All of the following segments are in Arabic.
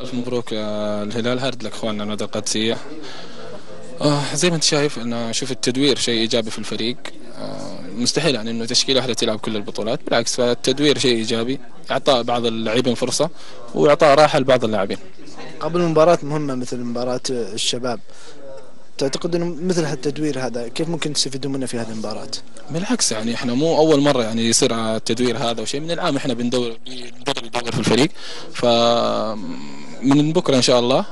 ألف مبروك يا الهلال، هارد لك إخواننا الندى القادسية. زي ما أنت شايف أنا أشوف التدوير شيء إيجابي في الفريق. مستحيل يعني إنه تشكيلة واحدة تلعب كل البطولات، بالعكس فالتدوير شيء إيجابي، إعطاء بعض اللاعبين فرصة وإعطاء راحة لبعض اللاعبين. قبل مباراة مهمة مثل مباراة الشباب، تعتقد انه مثل هالتدوير هذا كيف ممكن تستفيدون منه في هذه المباراة؟ بالعكس يعني احنا مو اول مره يعني يصير التدوير هذا وشيء، من العام احنا بندور يدور في الفريق. ف من بكره ان شاء الله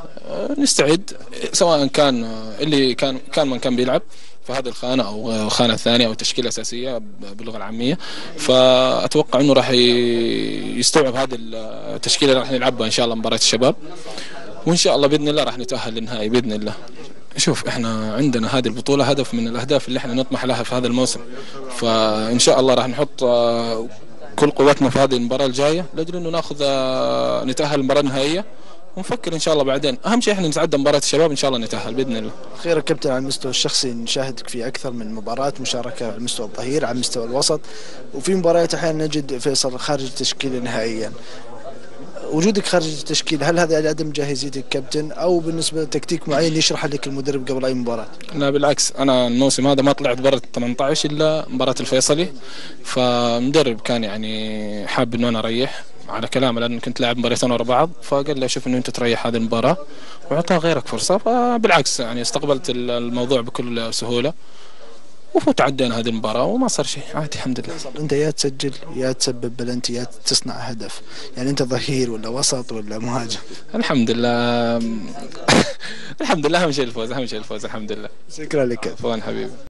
نستعد، سواء كان اللي كان من كان بيلعب في هذه الخانه او الخانه الثانيه او التشكيله الاساسيه باللغه العاميه. فاتوقع انه راح يستوعب هذه التشكيله اللي راح نلعبها ان شاء الله مباراه الشباب، وان شاء الله باذن الله راح نتاهل للنهائي باذن الله. شوف احنا عندنا هذه البطولة هدف من الأهداف اللي احنا نطمح لها في هذا الموسم، فإن شاء الله راح نحط كل قوتنا في هذه المباراة الجاية لأجل إنه ناخذ نتأهل المباراة النهائية، ونفكر إن شاء الله بعدين. أهم شيء احنا نتعدى مباراة الشباب إن شاء الله نتأهل بإذن الله. أخيرا كابتن، على المستوى الشخصي نشاهدك في أكثر من مباراة مشاركة على مستوى الظهير، على مستوى الوسط، وفي مباريات أحيانا نجد فيصل خارج التشكيلة نهائيا. وجودك خارج التشكيل، هل هذا لعدم جاهزيتك كابتن او بالنسبه لتكتيك معين يشرح لك المدرب قبل اي مباراه؟ لا بالعكس، انا الموسم هذا ما طلعت برا 18 الا مباراه الفيصلي، فمدرب كان يعني حاب انه انا اريح على كلامه، لان كنت لاعب مباراتين ورا بعض، فقال لي اشوف انه انت تريح هذه المباراه واعطى غيرك فرصه. فبالعكس يعني استقبلت الموضوع بكل سهوله وتعدينا هذه المباراه وما صار شيء، عادي الحمد لله. انت يا تسجل يا تسبب بلنتي يا تصنع هدف، يعني انت ظهير ولا وسط ولا مهاجم؟ الحمد لله. الحمد لله، اهم شيء الفوز، اهم شيء الفوز الحمد لله. شكرا لك. عفوا حبيبي.